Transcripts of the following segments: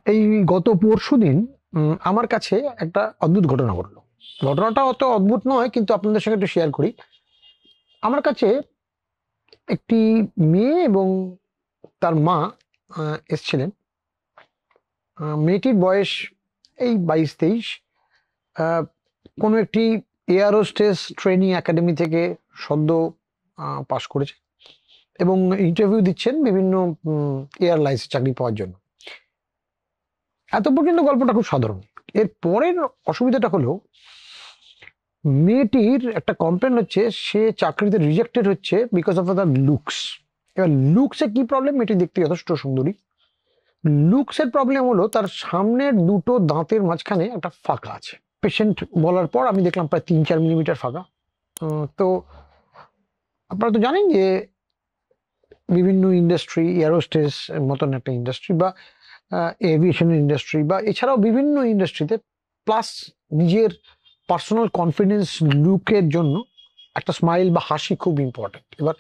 এই গত পরশুদিন আমার কাছে একটা অদ্ভুত ঘটনা ঘটলো। ঘটনাটা অত অদ্ভুত নয়, কিন্তু আপনাদের সঙ্গে একটু শেয়ার করি। আমার কাছে একটি মেয়ে এবং তার মা এসছিলেন। মেয়েটির বয়স এই 22-23। কোনো একটি এয়ার হোস্টেস ট্রেনিং একাডেমি থেকে সদ্য পাশ করেছে এবং ইন্টারভিউ দিচ্ছেন বিভিন্ন এয়ারলাইন্সে চাকরি পাওয়ার জন্য। এত পর্যন্ত গল্পটা খুব সাধারণ। এর পরের অসুবিধাটা হলো, মেয়েটির একটা কমপ্লেন হচ্ছে সে চাকরিতে রিজেক্টেড হচ্ছে বিকজ অফ দ্য লুকস। এবার লুকসে কি প্রবলেম? মেয়েটি দেখতে যথেষ্ট সুন্দরী। লুকসের প্রবলেম হলো তার সামনের দুটো দাঁতের মাঝখানে একটা ফাঁকা আছে। পেশেন্ট বলার পর আমি দেখলাম প্রায় 3-4 মিলিমিটার ফাঁকা। তো আপনারা তো জানেন যে বিভিন্ন ইন্ডাস্ট্রি, এয়ারোস্টেস মতন একটা ইন্ডাস্ট্রি বা এভিয়েশনের ইন্ডাস্ট্রি বা এছাড়াও বিভিন্ন ইন্ডাস্ট্রিতে, প্লাস নিজের পার্সোনাল কনফিডেন্স লুকের জন্য একটা স্মাইল বা হাসি খুব ইম্পর্টেন্ট। এবার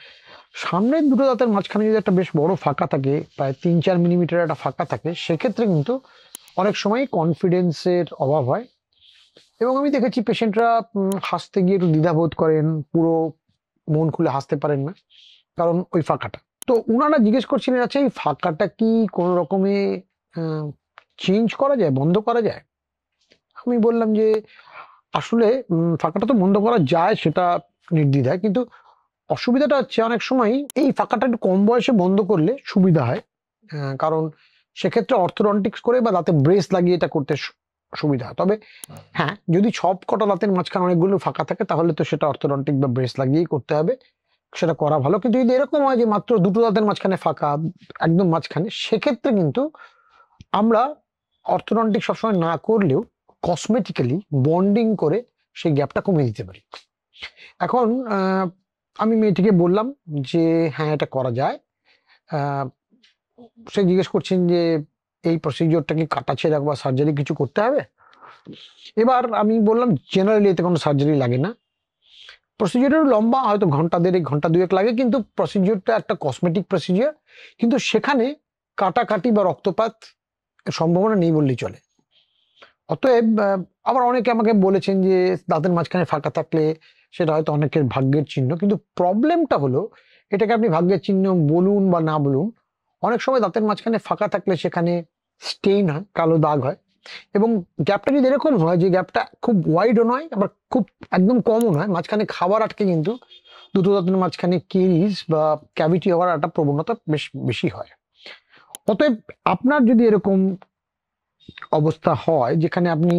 সামনের দুটো দাঁতের মাঝখানে যদি একটা বেশ বড় ফাঁকা থাকে, প্রায় 3-4 মিলিমিটার একটা ফাঁকা থাকে, সেক্ষেত্রে কিন্তু অনেক সময় কনফিডেন্সের অভাব হয়। এবং আমি দেখেছি পেশেন্টরা হাসতে গিয়ে একটু দ্বিধাবোধ করেন, পুরো মন খুলে হাসতে পারেন না, কারণ ওই ফাঁকাটা। তো উনারা জিজ্ঞেস করছিলেন, আচ্ছা এই ফাঁকাটা কি কোনো রকমে চেঞ্জ করা যায়, বন্ধ করা যায়? আমি বললাম যে আসলে ফাঁকাটা তো বন্ধ করা যায়, সেটা নির্দ্বিধায়, কিন্তু অসুবিধাটা হচ্ছে অনেক সময় এই ফাঁকাটা একটু কম বয়সে বন্ধ করলে সুবিধা হয়। কারণ সেক্ষেত্রে অর্থোডন্টিক্স করে বা দাঁতে ব্রেস লাগিয়ে এটা করতে সুবিধা হয়। তবে হ্যাঁ, যদি সব কটা দাঁতের মাঝখানে অনেকগুলো ফাঁকা থাকে তাহলে তো সেটা অর্থোডন্টিক বা ব্রেস লাগিয়েই করতে হবে, সেটা করা ভালো। কিন্তু যদি এরকম হয় যে মাত্র দুটো দাঁতের মাঝখানে ফাঁকা, একদম মাঝখানে, সেক্ষেত্রে কিন্তু আমরা অর্থোডন্টিক সবসময় না করলেও কসমেটিক্যালি বন্ডিং করে সেই গ্যাপটা কমিয়ে দিতে পারি। এখন আমি মেয়েটিকে বললাম যে হ্যাঁ, এটা করা যায়। সে জিজ্ঞেস করছেন যে এই প্রসিডিওরটা কি কাটাছেঁড়া বা সার্জারি কিছু করতে হবে? এবার আমি বললাম জেনারেলি এতে কোনো সার্জারি লাগে না। প্রসিডিওর লম্বা, হয়তো ঘন্টা দেড়েক ঘন্টা দুয়েক লাগে, কিন্তু প্রসিডিওরটা একটা কসমেটিক প্রসিডিওর, কিন্তু সেখানে কাটাকাটি বা রক্তপাত সম্ভাবনা নেই বললেই চলে। অতএব আবার অনেকে আমাকে বলেছেন যে দাঁতের মাঝখানে ফাঁকা থাকলে সেটা হয়তো অনেকের ভাগ্যের চিহ্ন, কিন্তু প্রবলেমটা হলো, এটাকে আপনি ভাগ্যের চিহ্ন বলুন বা না বলুন, অনেক সময় দাঁতের মাঝখানে ফাঁকা থাকলে সেখানে স্টেইন হয়, কালো দাগ হয়। এবং গ্যাপটা যদি এরকম হয় যে গ্যাপটা খুব ওয়াইডও নয়, আবার খুব একদম কমও নয়, মাঝখানে খাবার আটকে কিন্তু দুটো দাঁতের মাঝখানে কেরিজ বা ক্যাভিটি হওয়ার একটা প্রবণতা বেশ বেশি হয়। অতএব আপনার যদি এরকম অবস্থা হয় যেখানে আপনি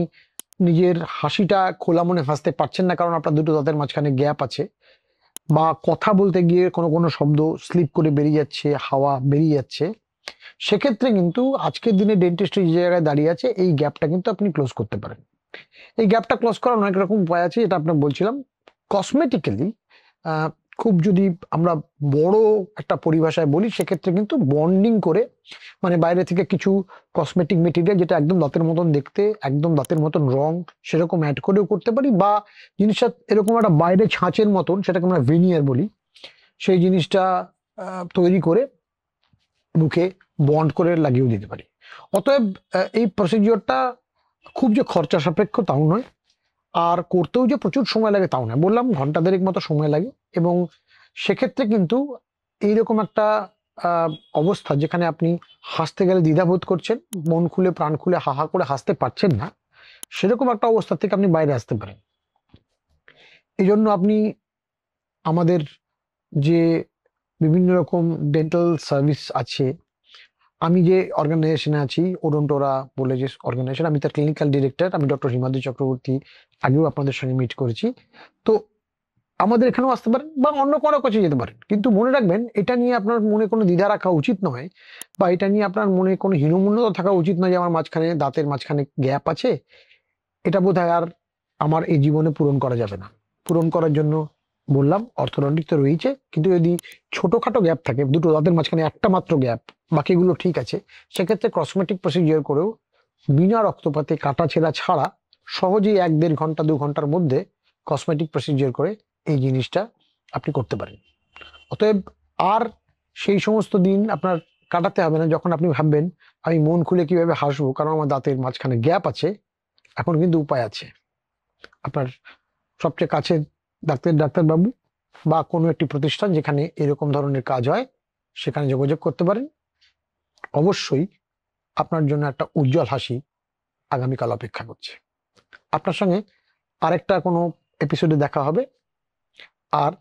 নিজের হাসিটা খোলা মনে হাসতে পারছেন না, কারণ আপনার দুটো দাঁতের মাঝখানে গ্যাপ আছে, বা কথা বলতে গিয়ে কোনো কোনো শব্দ স্লিপ করে বেরিয়ে যাচ্ছে, হাওয়া বেরিয়ে যাচ্ছে, সেক্ষেত্রে কিন্তু আজকের দিনে ডেন্টিস্ট যে জায়গায় দাঁড়িয়ে আছে, এই গ্যাপটা কিন্তু আপনি ক্লোজ করতে পারেন। এই গ্যাপটা ক্লোজ করার অনেক রকম উপায় আছে, যেটা আপনাকে বলছিলাম। কসমেটিক্যালি খুব যদি আমরা বড় একটা পরিভাষায় বলি, সেক্ষেত্রে কিন্তু বন্ডিং করে, মানে বাইরে থেকে কিছু কসমেটিক মেটেরিয়াল যেটা একদম দাঁতের মতন দেখতে, একদম দাঁতের মতন রং, সেরকম অ্যাড করেও করতে পারি, বা জিনিসটা এরকম একটা বাইরে ছাঁচের মতন, সেটাকে আমরা ভিনিয়ার বলি, সেই জিনিসটা তৈরি করে মুখে বন্ড করে লাগিয়েও দিতে পারি। অতএব এই প্রসিডিওরটা খুব যে খরচা সাপেক্ষ তাও নয়, আর করতেও যে প্রচুর সময় লাগে তাও নয়। বললাম ঘন্টা দেড়েক মতো সময় লাগে। এবং সেক্ষেত্রে কিন্তু এইরকম একটা অবস্থা যেখানে আপনি হাসতে গেলে দ্বিধাবোধ করছেন, মন খুলে প্রাণ খুলে হা হা করে হাসতে পারছেন না, সেরকম একটা অবস্থা থেকে আপনি বাইরে আসতে পারেন। এই জন্য আপনি আমাদের যে বিভিন্ন রকম ডেন্টাল সার্ভিস আছে, আমি যে অর্গানাইজেশনে আছি, ওডন্টোরা বলে যে অর্গানাইজেশন, আমি তার ক্লিনিক্যাল ডিরেক্টর, আমি ডক্টর হিমাদ্রি চক্রবর্তী, আগেও আপনাদের সঙ্গে মিট করেছি। তো আমাদের এখানেও আসতে পারেন বা অন্য কোনো কাছে যেতে পারেন, কিন্তু মনে রাখবেন এটা নিয়ে আপনার মনে কোনো দ্বিধা রাখা উচিত নয়, বা এটা নিয়ে আপনার মনে কোনো হীনমন্যতা থাকা উচিত নয় যে আমার মাঝখানে দাঁতের মাঝখানে গ্যাপ আছে, এটা বোধহয় আর আমার এই জীবনে পূরণ করা যাবে না। পূরণ করার জন্য বললাম অর্থোডন্টিক তো রয়েছে, কিন্তু যদি ছোটখাটো গ্যাপ থাকে, দুটো দাঁতের মাঝখানে একটা মাত্র গ্যাপ, বাকিগুলো ঠিক আছে, সেক্ষেত্রে কসমেটিক প্রসিজিওর করেও বিনা রক্তপাতে, কাটাছেঁড়া ছাড়া, সহজেই 1-1.5 ঘন্টা 2 ঘন্টার মধ্যে কসমেটিক প্রসিজিওর করে এই জিনিসটা আপনি করতে পারেন। অতএব আর সেই সমস্ত দিন আপনার কাটাতে হবে না যখন আপনি ভাববেন আমি মন খুলে কিভাবে হাসবো, কারণ আমার দাঁতের মাঝখানে গ্যাপ আছে, এখন কিন্তু উপায় আছে। আপনার সবচেয়ে কাছে ডাক্তারবাবু বা কোনো একটি প্রতিষ্ঠান যেখানে এরকম ধরনের কাজ হয় সেখানে যোগাযোগ করতে পারেন। অবশ্যই আপনার জন্য একটা উজ্জ্বল হাসি আগামীকাল অপেক্ষা করছে। আপনার সঙ্গে আরেকটা কোনো এপিসোডে দেখা হবে, আর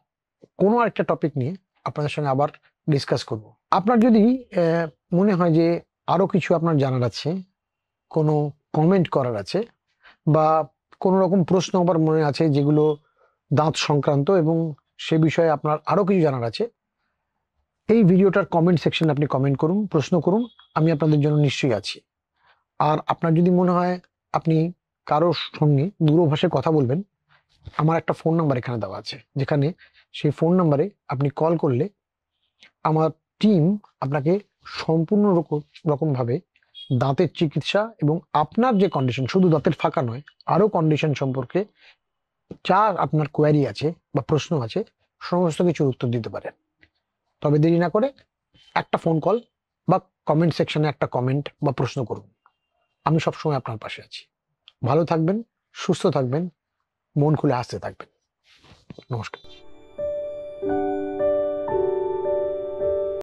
কোনো আরেকটা টপিক নিয়ে আপনাদের সঙ্গে আবার ডিসকাস করব। আপনার যদি মনে হয় যে আরো কিছু আপনার জানার আছে, কোনো কমেন্ট করার আছে, বা কোনো রকম প্রশ্ন আবার মনে আছে যেগুলো দাঁত সংক্রান্ত এবং সে বিষয়ে আপনার আরো কিছু জানার আছে, এই ভিডিওটার কমেন্ট সেকশনে আপনি কমেন্ট করুন, প্রশ্ন করুন, আমি আপনাদের জন্য নিশ্চয়ই আছি। আর আপনার যদি মনে হয় আপনি কারোর সঙ্গে দূরভাষায় কথা বলবেন, আমার একটা ফোন নাম্বার এখানে দেওয়া আছে, যেখানে সেই ফোন নাম্বারে আপনি কল করলে আমার টিম আপনাকে সম্পূর্ণ রকমভাবে দাঁতের চিকিৎসা এবং আপনার যে কন্ডিশন, শুধু দাঁতের ফাঁকা নয়, আরো কন্ডিশন সম্পর্কে যা আপনার কোয়ারি আছে বা প্রশ্ন আছে সমস্ত কিছুর উত্তর দিতে পারেন। তবে দেরি না করে একটা ফোন কল বা কমেন্ট সেকশনে একটা কমেন্ট বা প্রশ্ন করুন। আমি সবসময় আপনার পাশে আছি। ভালো থাকবেন, সুস্থ থাকবেন, মন খুলে হাসতে থাকবেন। নমস্কার।